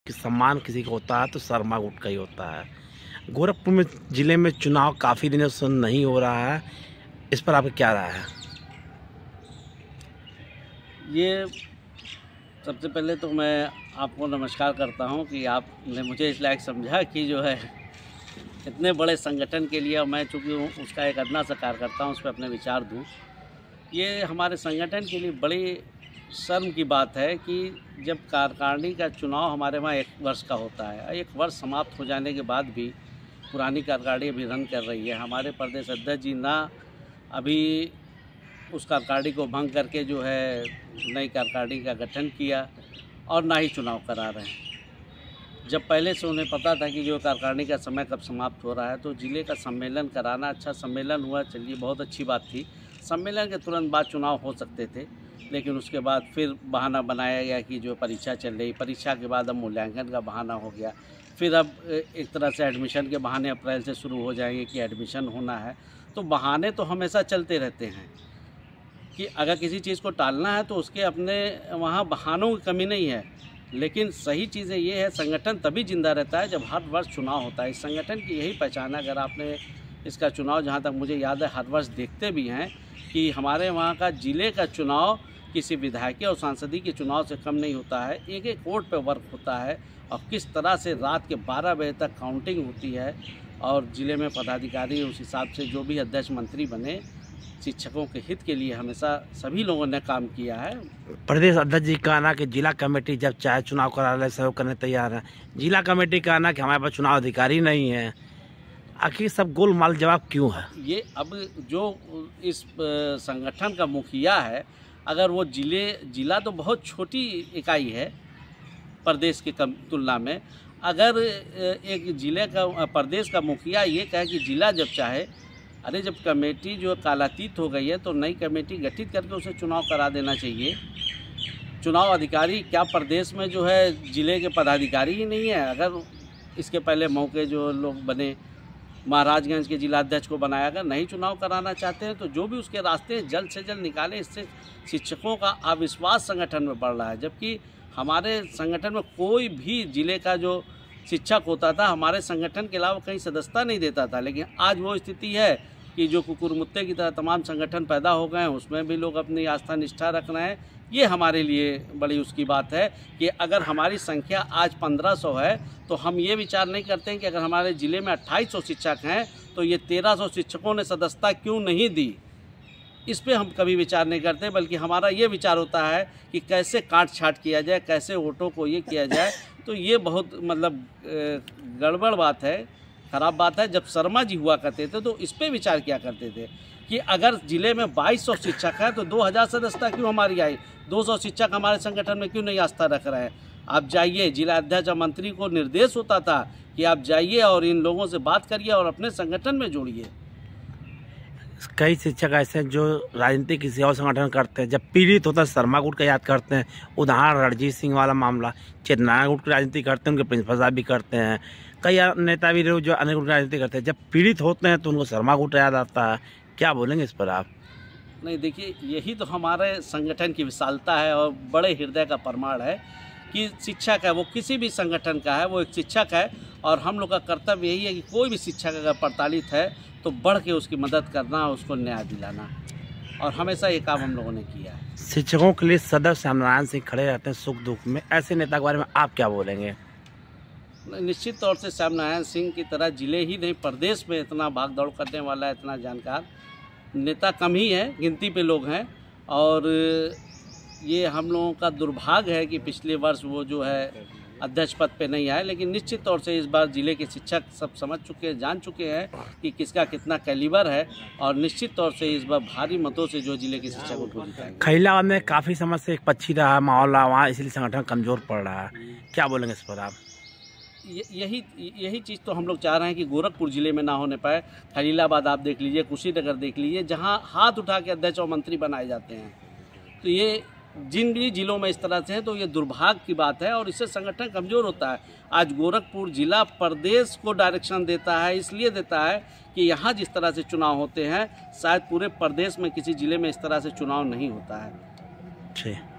कि सम्मान किसी का होता है तो शर्मा गुट का ही होता है। गोरखपुर में ज़िले में चुनाव काफ़ी दिनों से नहीं हो रहा है, इस पर आपका क्या राय है? ये सबसे पहले तो मैं आपको नमस्कार करता हूं कि आपने मुझे इस लायक समझा कि जो है इतने बड़े संगठन के लिए मैं चूँकि उसका एक अदना सा कार्यकर्ता हूँ, उस पर अपने विचार दूँ। ये हमारे संगठन के लिए बड़ी शर्म की बात है कि जब कार्यकारिणी का चुनाव हमारे वहाँ 1 वर्ष का होता है, 1 वर्ष समाप्त हो जाने के बाद भी पुरानी कार्यकारिणी अभी रन कर रही है। हमारे प्रदेश अध्यक्ष जी ना अभी उस कार्यकारिणी को भंग करके जो है नई कार्यकारिणी का गठन किया और ना ही चुनाव करा रहे हैं। जब पहले से उन्हें पता था कि जो कार्यकारिणी का समय कब समाप्त हो रहा है, तो ज़िले का सम्मेलन कराना, अच्छा सम्मेलन हुआ, चलिए बहुत अच्छी बात थी। सम्मेलन के तुरंत बाद चुनाव हो सकते थे, लेकिन उसके बाद फिर बहाना बनाया गया कि जो परीक्षा चल रही, परीक्षा के बाद अब मूल्यांकन का बहाना हो गया। फिर अब एक तरह से एडमिशन के बहाने अप्रैल से शुरू हो जाएंगे कि एडमिशन होना है। तो बहाने तो हमेशा चलते रहते हैं कि अगर किसी चीज़ को टालना है तो उसके अपने वहाँ बहानों की कमी नहीं है। लेकिन सही चीज़ें ये है, संगठन तभी जिंदा रहता है जब हर वर्ष चुनाव होता है। इस संगठन की यही पहचान है। अगर आपने इसका चुनाव, जहाँ तक मुझे याद है, हर वर्ष देखते भी हैं कि हमारे वहाँ का ज़िले का चुनाव किसी विधायक और सांसदी के चुनाव से कम नहीं होता है। एक वोट पे वर्क होता है और किस तरह से रात के 12 बजे तक काउंटिंग होती है और ज़िले में पदाधिकारी उस हिसाब से जो भी अध्यक्ष मंत्री बने, शिक्षकों के हित के लिए हमेशा सभी लोगों ने काम किया है। प्रदेश अध्यक्ष जी का कहना कि जिला कमेटी जब चाहे चुनाव करा सहयोग करने तैयार है। जिला कमेटी का कहना कि हमारे पास चुनाव अधिकारी नहीं है। आखिर सब गोलमाल जवाब क्यों है? ये अब जो इस संगठन का मुखिया है, अगर वो जिला तो बहुत छोटी इकाई है प्रदेश के तुलना में, अगर एक ज़िले का प्रदेश का मुखिया ये कहे कि जिला जब चाहे, अरे जब कमेटी जो कालातीत हो गई है तो नई कमेटी गठित करके उसे चुनाव करा देना चाहिए। चुनाव अधिकारी क्या प्रदेश में जो है ज़िले के पदाधिकारी ही नहीं है? अगर इसके पहले मौके जो लोग बने, महाराजगंज के जिलाध्यक्ष को बनाया, अगर नहीं चुनाव कराना चाहते हैं तो जो भी उसके रास्ते जल्द से जल्द निकालें। इससे शिक्षकों का अविश्वास संगठन में बढ़ रहा है। जबकि हमारे संगठन में कोई भी ज़िले का जो शिक्षक होता था हमारे संगठन के अलावा कहीं सदस्यता नहीं देता था। लेकिन आज वो स्थिति है कि जो कुकुरमुत्ते की तरह तमाम संगठन पैदा हो गए हैं, उसमें भी लोग अपनी आस्था निष्ठा रख रहे हैं। ये हमारे लिए बड़ी उसकी बात है कि अगर हमारी संख्या आज 1500 है तो हम ये विचार नहीं करते हैं कि अगर हमारे ज़िले में 2800 शिक्षक हैं तो ये 1300 शिक्षकों ने सदस्यता क्यों नहीं दी। इस पे हम कभी विचार नहीं करते, बल्कि हमारा ये विचार होता है कि कैसे काट छाट किया जाए, कैसे वोटों को ये किया जाए। तो ये बहुत मतलब गड़बड़ बात है, ख़राब बात है। जब शर्मा जी हुआ करते थे तो इस पे विचार किया करते थे कि अगर ज़िले में 2200 शिक्षक हैं तो 2000 सदस्यता क्यों हमारी आई, 200 शिक्षक हमारे संगठन में क्यों नहीं आस्था रख रहे हैं। आप जाइए, जिला अध्यक्ष और मंत्री को निर्देश होता था कि आप जाइए और इन लोगों से बात करिए और अपने संगठन में जोड़िए। कई शिक्षक ऐसे हैं जो राजनीति किसी और संगठन करते हैं, जब पीड़ित होता है शर्मा गुट का याद करते हैं। उदाहरण रणजीत सिंह वाला मामला, चेतनारायण गुट की राजनीति करते हैं, उनके प्रिंसिपल साहब भी करते हैं, कई नेता भी जो अन्य गुट की राजनीति करते हैं। जब पीड़ित होते हैं तो उनको शर्मा गुट याद आता है। क्या बोलेंगे इस पर आप? नहीं, देखिए, यही तो हमारे संगठन की विशालता है और बड़े हृदय का प्रमाण है कि शिक्षक है, वो किसी भी संगठन का है, वो एक शिक्षक है। और हम लोग का कर्तव्य यही है कि कोई भी शिक्षक अगर प्रताड़ित है तो बढ़ के उसकी मदद करना, उसको न्याय दिलाना, और हमेशा ये काम हम लोगों ने किया है। शिक्षकों के लिए सदैव श्यामनारायण सिंह खड़े रहते हैं सुख दुख में। ऐसे नेता के बारे में आप क्या बोलेंगे? निश्चित तौर से श्यामनारायण सिंह की तरह जिले ही नहीं, प्रदेश में इतना भाग दौड़ करने वाला, इतना जानकार नेता कम ही है, गिनती पे लोग हैं। और ये हम लोगों का दुर्भाग्य है कि पिछले वर्ष वो जो है अध्यक्ष पद पे नहीं आए। लेकिन निश्चित तौर से इस बार जिले के शिक्षक सब समझ चुके हैं, जान चुके हैं कि किसका कितना कैलिबर है, और निश्चित तौर से इस बार भारी मतों से जो जिले के शिक्षक उनको जिताएंगे। खैराबाद में काफ़ी समय से एक पक्षी रहा माहौल रहा वहाँ, इसलिए संगठन कमज़ोर पड़ रहा है। क्या बोलेंगे इस पर आप? यही चीज़ तो हम लोग चाह रहे हैं कि गोरखपुर ज़िले में ना होने पाए। खलीलाबाद आप देख लीजिए, कुशीनगर देख लीजिए, जहाँ हाथ उठा के अध्यक्ष और मंत्री बनाए जाते हैं। तो ये जिन भी जिलों में इस तरह से है तो ये दुर्भाग्य की बात है और इससे संगठन कमज़ोर होता है। आज गोरखपुर जिला प्रदेश को डायरेक्शन देता है, इसलिए देता है कि यहाँ जिस तरह से चुनाव होते हैं शायद पूरे प्रदेश में किसी ज़िले में इस तरह से चुनाव नहीं होता है। ठीक।